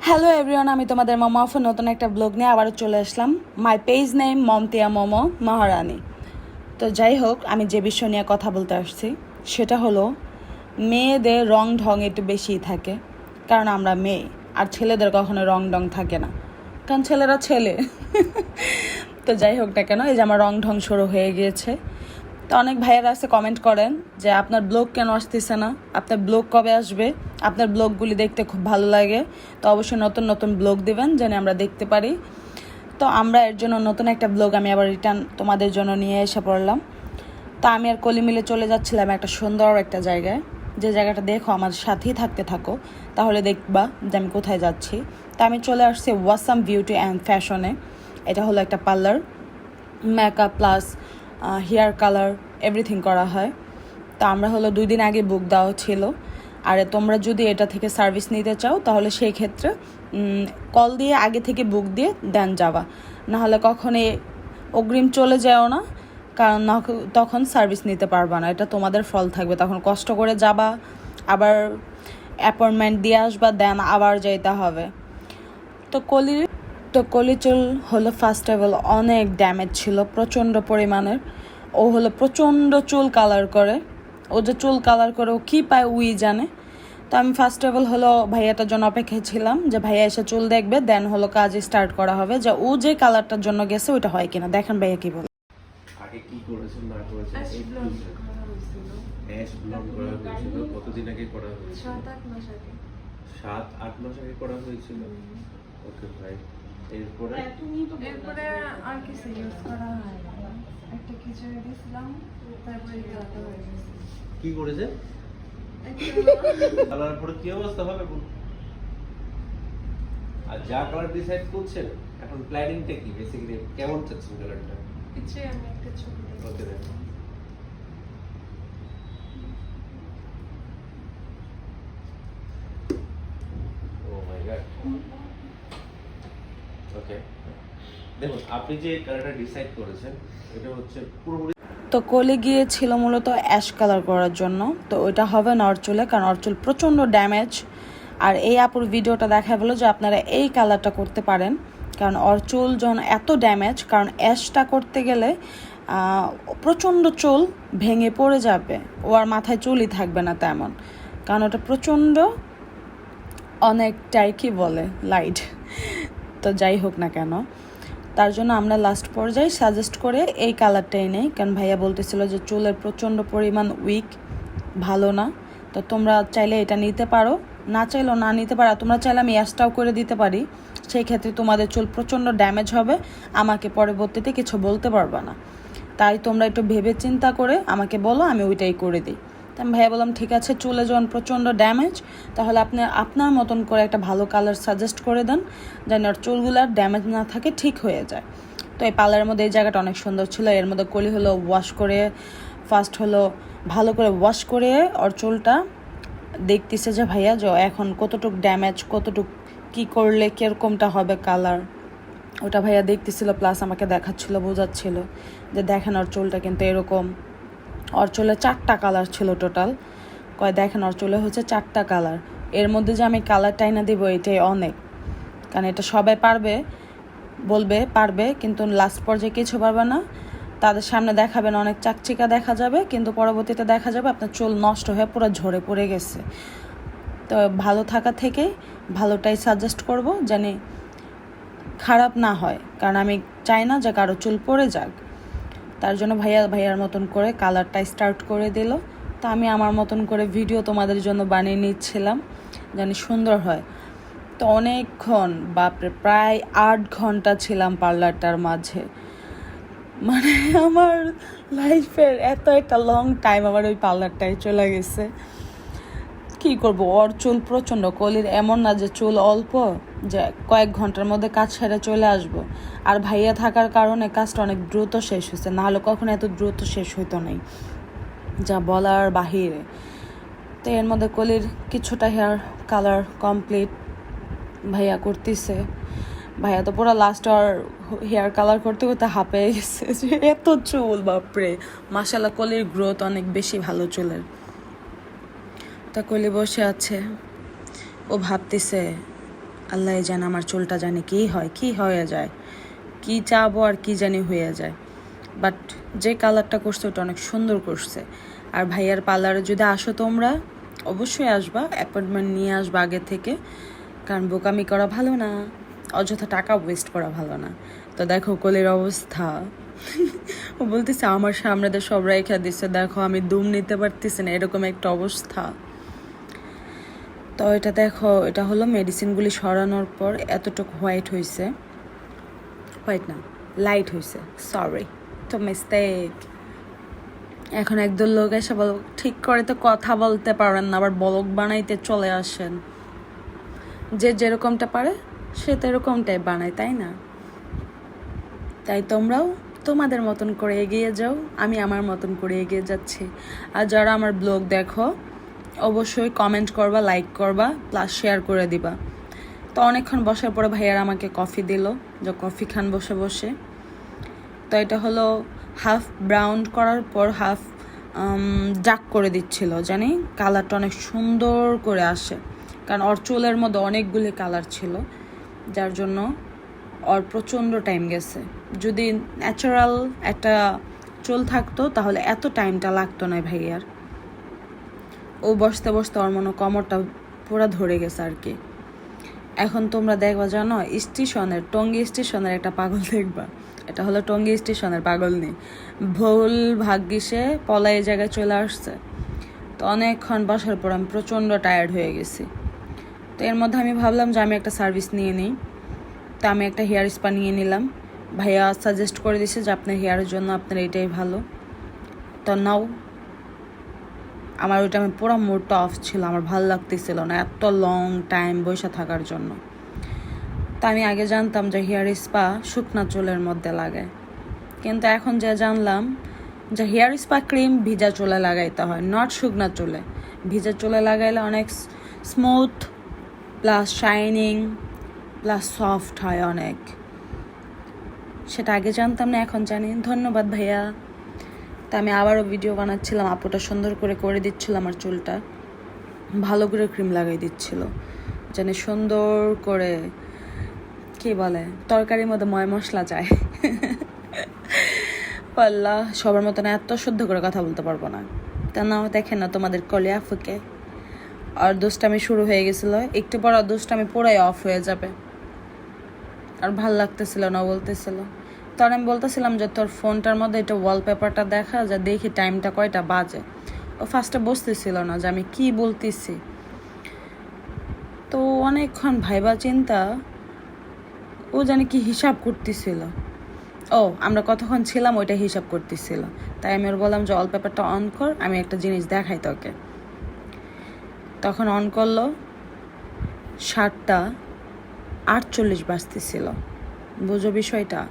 Hello everyone, আমি তোমাদের মামা অফ নতুন একটা ব্লগ নিয়ে আবারও চলে আসলাম। মাই পেজ নেম মমতিয়া মোমো মহারানী। তো যাই হোক, আমি যে বিষয় নিয়ে কথা বলতে আসছি সেটা হলো মেয়েদের রং ঢং একটু বেশিই থাকে, কারণ আমরা মেয়ে। আর ছেলেদের কখনো রং ঢং থাকে না, কারণ ছেলেরা ছেলে। তো যাই হোক না কেন, এই যে আমার রং ঢং শুরু হয়ে গিয়েছে। তো অনেক ভাইয়েরা আছে কমেন্ট করেন যে আপনার ব্লগ কেন আসতেছে না, আপনার ব্লগ কবে আসবে, আপনার ব্লগগুলি দেখতে খুব ভালো লাগে। তো অবশ্যই নতুন নতুন ব্লগ দিবেন যেন আমরা দেখতে পারি। তো আমরা এর জন্য নতুন একটা ব্লগ আমি আবার রিটার্ন তোমাদের জন্য নিয়ে এসে পড়লাম। তো আমি আর কলি মিলে চলে যাচ্ছিলাম একটা সুন্দর একটা জায়গায়, যে জায়গাটা দেখো আমার সাথেই থাকতে থাকো, তাহলে দেখবা যে আমি কোথায় যাচ্ছি। তো আমি চলে আসছি ওয়াসাম বিউটি অ্যান্ড ফ্যাশনে। এটা হলো একটা parlour, makeup plus hair colour everything করা হয়। তো আমরা হলো 2 দিন আগে বুক দেওয়া ছিল। আর তোমরা যদি এটা থেকে সার্ভিস নিতে চাও তাহলে সেই ক্ষেত্রে কল দিয়ে আগে থেকে বুক দিয়ে দেন যাওয়া, নাহলে কখনই অগ্রিম চলে যাও না, কারণ তখন সার্ভিস নিতে পারবা না। এটা তোমাদের ফল থাকবে, তখন কষ্ট করে যাবা, আবার অ্যাপয়েন্টমেন্ট দিয়ে আসবা, দেন আবার যেতে হবে। তো কলি চুল হলো ফার্স্ট অফ অল অনেক ড্যামেজ ছিল, প্রচণ্ড পরিমাণের। ও হলো প্রচণ্ড চুল কালার করে, ও যে চুল কালার করে ও কী পায় উই জানে। তো আমি ফার্স্ট অফ অল হলো ভাইয়াটার জন্য অপেক্ষায় ছিলাম যে ভাইয়া এসে চুল দেখবে, দেন হলো কাজ স্টার্ট করা হবে, যে ও যে কালারটার জন্য গেছে ওইটা হয় কিনা। দেখেন ভাইয়া কি বলে। আগে কি করেছেন না করেছেন অ্যাশ ব্লন্ড করা হয়েছিল কতদিন আগে করা হয়েছিল? 7-8 মাস আগে করা হয়েছিল। ওকে ভাই, এরপরে আর কিছু ইউজ করা হয় না। একটা খিচুড়ি দিয়েছিলাম, তারপরে গাটা হয়ে গেছে। কি করেছে? কালার পরে কি অবস্থা হবে? আর যা কালার ডিসাইড করছেন এখন প্ল্যানিংটা কি, বেসিক্যালি কেমন চাচ্ছেন কালারটা? পিছিয়ে আমি একটা ছবি দিই। ওকে দেখো। ও মাই গড। ওকে, দেখুন আপনি যে কালারটা ডিসাইড করেছেন এটা হচ্ছে পুরোপুরি। তো কলি গিয়েছিল মূলত অ্যাশ কালার করার জন্য। তো ওইটা হবে না ওর চুলে, কারণ ওর চুল প্রচণ্ড ড্যামেজ। আর এই আপুর ভিডিওটা দেখা বলো যে আপনারা এই কালারটা করতে পারেন, কারণ ওর চুল যখন এত ড্যামেজ, কারণ অ্যাশটা করতে গেলে প্রচণ্ড চুল ভেঙে পড়ে যাবে, ও আর মাথায় চুলই থাকবে না তেমন, কারণ ওটা প্রচণ্ড অনেকটাই কি বলে লাইট। তো যাই হোক না কেন, তার জন্য আমরা লাস্ট পর্যায়ে সাজেস্ট করে এই কালারটাই নেই, কারণ ভাইয়া বলতেছিল যে চুলের প্রচণ্ড পরিমাণ উইক, ভালো না। তো তোমরা চাইলে এটা নিতে পারো, না চাইলেও না নিতে পারো। তোমরা চাইলে আমি অ্যাশটাও করে দিতে পারি, সেই ক্ষেত্রে তোমাদের চুল প্রচণ্ড ড্যামেজ হবে, আমাকে পরবর্তীতে কিছু বলতে পারবা না। তাই তোমরা একটু ভেবে চিন্তা করে আমাকে বলো, আমি ওইটাই করে দিই। তো আমি ভাইয়া বললাম ঠিক আছে, চুলে যখন প্রচণ্ড ড্যামেজ, তাহলে আপনি আপনার মতন করে একটা ভালো কালার সাজেস্ট করে দেন, যেন ওর চুলগুলার ড্যামেজ না থাকে, ঠিক হয়ে যায়। তো এই পার্লারের মধ্যে এই জায়গাটা অনেক সুন্দর ছিল। এর মধ্যে কলি হলো ওয়াশ করে, ফার্স্ট হলো ভালো করে ওয়াশ করে ওর চুলটা দেখতেছে যে ভাইয়া যে এখন কতটুক ড্যামেজ, কতটুক কী করলে কীরকমটা হবে কালার, ওটা ভাইয়া দেখতেছিল, প্লাস আমাকে দেখাচ্ছিল, বোঝাচ্ছিল যে দেখেন ওর চুলটা কিন্তু এরকম। ওর চুলে 4টা কালার ছিল টোটাল। কয় দেখেন ওর চুলে হচ্ছে 4টা কালার, এর মধ্যে যে আমি কালারটাই না দিব এটাই অনেক, কারণ এটা সবাই পারবে, বলবে পারবে, কিন্তু লাস্ট পর্যায়ে কিছু পারবে না। তাদের সামনে দেখাবেন অনেক চাকচিকা দেখা যাবে, কিন্তু পরবর্তীতে দেখা যাবে আপনার চুল নষ্ট হয়ে পুরো ঝরে পড়ে গেছে। তো ভালো থাকা থেকে ভালোটাই সাজেস্ট করব, জানি খারাপ না হয়, কারণ আমি চাই না যে কারো চুল পড়ে যাক। তার জন্য ভাইয়ার মতন করে কালারটা স্টার্ট করে দিল। তো আমি আমার মতন করে ভিডিও তোমাদের জন্য বানিয়ে নিচ্ছিলাম, জানি সুন্দর হয়। তো অনেকক্ষণ, বাপরে প্রায় 8 ঘন্টা ছিলাম পার্লারটার মাঝে। মানে আমার লাইফের এত একটা লং টাইম আমার ওই পার্লারটাই চলে গেছে। কী করবো, ওর চুল প্রচণ্ড, কলির এমন না যে চুল অল্প যে কয়েক ঘন্টার মধ্যে কাজ সেরে চলে আসবো। আর ভাইয়া থাকার কারণে কাজটা অনেক দ্রুত শেষ হয়েছে, নাহলে কখনো এত দ্রুত শেষ হইতো নাই, যা বলার বাহিরে। তো এর মধ্যে কলির কিছুটা হেয়ার কালার কমপ্লিট ভাইয়া করতেছে। ভাইয়া তো পুরো লাস্ট আর হেয়ার কালার করতে করতে হাঁপিয়ে গেছে, এত চুল, বাপরে। মাশাআল্লাহ কলির গ্রোথ অনেক বেশি ভালো চুলের। তা কলি বসে আছে, ও ভাবতেছে আল্লাহ জানে আমার চুলটা জানে কি হয়ে যায়, কি চাবো আর কি জানি হয়ে যায়। বাট যে কালারটা করছে ওটা অনেক সুন্দর করছে। আর ভাইয়ার পার্লারে যদি আসো তোমরা, অবশ্যই আসবা, অ্যাপয়েন্টমেন্ট নিয়ে আসবা আগে থেকে, কারণ বোকামি করা ভালো না, অযথা টাকা ওয়েস্ট করা ভালো না। তো দেখো কোলের অবস্থা, ও বলতেছে আমার সামনে তো সব রেখা দিচ্ছে, দেখো আমি দুম নিতে পারতেছি না, এরকম একটা অবস্থা। তো এটা দেখো, এটা হলো মেডিসিনগুলি সরানোর পর এতটুকু হোয়াইট হয়েছে, হোয়াইট না লাইট হয়েছে, সরি, তো মিস্টেক। এখন একদল লোক এসে বল ঠিক করে তো কথা বলতে পারেন না, আবার বলক বানাইতে চলে আসেন। যে যেরকমটা পারে সে তো এরকমটাই বানায়, তাই না? তাই তোমরাও তোমাদের মতন করে এগিয়ে যাও, আমি আমার মতন করে এগিয়ে যাচ্ছি। আর যারা আমার ব্লগ দেখো অবশ্যই কমেন্ট করবা, লাইক করবা, প্লাস শেয়ার করে দিবা। তো অনেকক্ষণ বসার পরে ভাইয়ার আমাকে কফি দিল, যে কফি খান বসে বসে। তো এটা হলো হাফ ব্রাউন করার পর হাফ ডার্ক করে দিচ্ছিল, জানি কালারটা অনেক সুন্দর করে আসে, কারণ ওর চুলের মধ্যে অনেকগুলি কালার ছিল, যার জন্য ওর প্রচণ্ড টাইম গেছে। যদি ন্যাচারাল একটা চুল থাকতো তাহলে এত টাইমটা লাগতো না ভাইয়ার। ও বসতে বসতে ওর মনে কোমরটা পুরো ধরে গেছে আর কি। এখন তোমরা দেখবা, জানো স্টেশনের, টঙ্গী স্টেশনের একটা পাগল দেখবা, এটা হলো টঙ্গী স্টেশনের পাগল নেই, ভুল ভাগ্যিসে পলাই জায়গায় চলে আসছে। তো অনেকক্ষণ বসার পর আমি প্রচণ্ড টায়ার্ড হয়ে গেছি। তো এর মধ্যে আমি ভাবলাম যে আমি একটা সার্ভিস নিয়ে নিই। তো আমি একটা হেয়ার স্পা নিয়ে নিলাম। ভাইয়া সাজেস্ট করে দিছে যে আপনার হেয়ারের জন্য আপনার এটাই ভালো। তো নাও, আমার ওইটা আমি পুরো মুডটা অফ ছিল, আমার ভালো লাগতেছিল না এত লং টাইম বসে থাকার জন্য। তা আমি আগে জানতাম যে হেয়ার স্পা শুকনা চুলের মধ্যে লাগায়, কিন্তু এখন যে জানলাম যে হেয়ার স্পা ক্রিম ভিজা চুলে লাগাইতে হয়, নট শুকনা চুলে। ভিজা চুলে লাগাইলে অনেক smooth plus shining plus soft হয় অনেক। সেটা আগে জানতাম না, এখন জানি। ধন্যবাদ ভাইয়া। তা আমি আবারও ভিডিও বানাচ্ছিলাম, আপুটা সুন্দর করে দিচ্ছিল আমার চুলটা, ভালো করে ক্রিম লাগাই দিচ্ছিল, জানি সুন্দর করে, কি বলে, তরকারির মধ্যে ময় মশলা যায়। পাল্লা সবার মতন এত শুদ্ধ করে কথা বলতে পারবো না। তা নাও দেখেন না তোমাদের কলে আফুকে, আর দুষ্টামি শুরু হয়ে গেছিলো, একটু পর আর দুষ্টামি পুরাই অফ হয়ে যাবে। আর ভাল লাগতেছিল না, বলতেছিল। তখন আমি বলতেছিলাম যে তোর ফোনটার মধ্যে এটা ওয়ালপেপারটা দেখা, যা দেখি টাইমটা কয়টা বাজে। ও ফার্স্টে বুঝতেছিল না যে আমি কি বলতেছি। তো অনেকক্ষণ ভাইবা চিন্তা ও জানি কি হিসাব করতেছিল, ও আমরা কতক্ষণ ছিলাম ওইটা হিসাব করতেছিল। তাই আমি ওর বললাম যে ওয়ালপেপারটা অন কর, আমি একটা জিনিস দেখাই তোকে। তখন অন করলো, 7:48 বাজতেছিল, বুঝো বিষয়টা।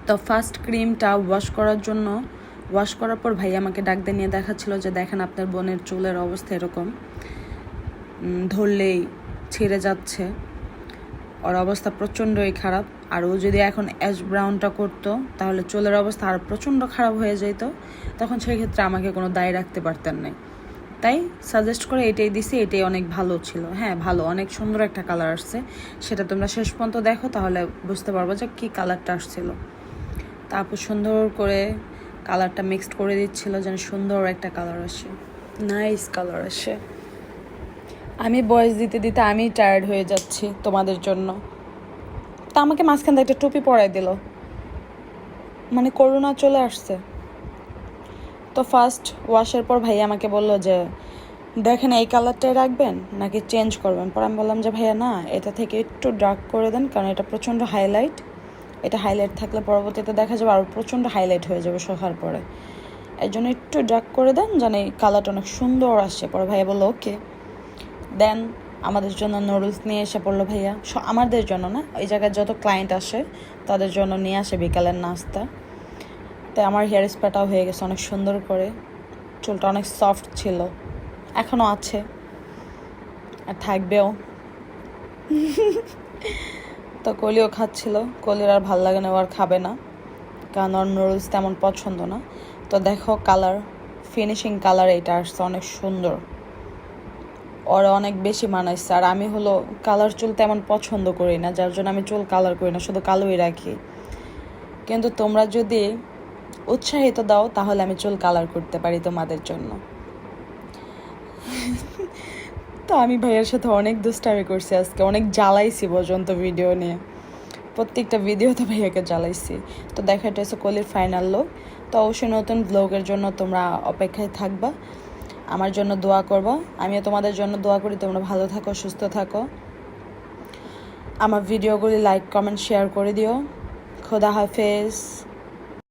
তো ফার্স্ট ক্রিমটা ওয়াশ করার পর ভাই আমাকে ডাক দিয়ে নিয়ে দেখাচ্ছিল যে দেখেন আপনার বোনের চুলের অবস্থা এরকম, ধরলেই ছিঁড়ে যাচ্ছে, ওর অবস্থা প্রচণ্ডই খারাপ। আর ও যদি এখন অ্যাশ ব্রাউনটা করতো তাহলে চুলের অবস্থা আর প্রচণ্ড খারাপ হয়ে যেত, তখন সেই ক্ষেত্রে আমাকে কোনো দায় রাখতে পারতেন না। তাই সাজেস্ট করে এটাই দিছি, এটাই অনেক ভালো ছিল। হ্যাঁ ভালো, অনেক সুন্দর একটা কালার আসছে, সেটা তোমরা শেষ পর্যন্ত দেখো তাহলে বুঝতে পারবো যে কী কালারটা আসছিল। তারপর সুন্দর করে কালারটা মিক্সড করে দিচ্ছিল যেন সুন্দর একটা কালার আসে, নাইস কালার আসে। আমি বয়স দিতে দিতে আমি টায়ার্ড হয়ে যাচ্ছি তোমাদের জন্য। তা আমাকে মাঝখান থেকে একটা টুপি পরাই দিল, মানে করোনা চলে আসছে। তো ফার্স্ট ওয়াশের পর ভাইয়া আমাকে বললো যে দেখেন এই কালারটাই রাখবেন নাকি চেঞ্জ করবেন। পর আমি বললাম যে ভাইয়া না, এটা থেকে একটু ডার্ক করে দেন, কারণ এটা প্রচণ্ড হাইলাইট, এটা হাইলাইট থাকলে পরবর্তীতে দেখা যাবে আরও প্রচণ্ড হাইলাইট হয়ে যাবে শোকার পরে, এই জন্য একটু ডার্ক করে দেন যেন এই কালারটা অনেক সুন্দর আসে। পরে ভাইয়া বললো ওকে দেন। আমাদের জন্য নুডলস নিয়ে এসে পড়লো ভাইয়া, আমাদের জন্য না, এই জায়গায় যত ক্লায়েন্ট আসে তাদের জন্য নিয়ে আসে বিকালের নাস্তা। তাই আমার হেয়ার স্পাটাও হয়ে গেছে অনেক সুন্দর করে, চুলটা অনেক সফট ছিল, এখনও আছে আর থাকবেও। তো কলিও খাচ্ছিল, কলির আর ভাল লাগে না, ও আর খাবে না, কারণ ওর নুডলস তেমন পছন্দ না। তো দেখো কালার, ফিনিশিং কালার এটা আসছে অনেক সুন্দর, ওর অনেক বেশি মানাইছে। আর আমি হলো কালার চুল তেমন পছন্দ করি না, যার জন্য আমি চুল কালার করি না, শুধু কালোই রাখি। কিন্তু তোমরা যদি উৎসাহিত দাও তাহলে আমি চুল কালার করতে পারি তোমাদের জন্য। তো আমি ভাইয়ার সাথে অনেক দুষ্টামি করছি আজকে, অনেক জ্বালাইছি পর্যন্ত ভিডিও নিয়ে, প্রত্যেকটা ভিডিওতে ভাইয়াকে জ্বালাইছি। তো দেখা, এটা হচ্ছে কলির ফাইনাল লুক। তো অবশ্যই নতুন ব্লগের জন্য তোমরা অপেক্ষায় থাকবা, আমার জন্য দোয়া করবা। আমিও তোমাদের জন্য দোয়া করি, তোমরা ভালো থাকো, সুস্থ থাকো। আমার ভিডিওগুলি লাইক, কমেন্ট, শেয়ার করে দিও। খোদা হাফেজ।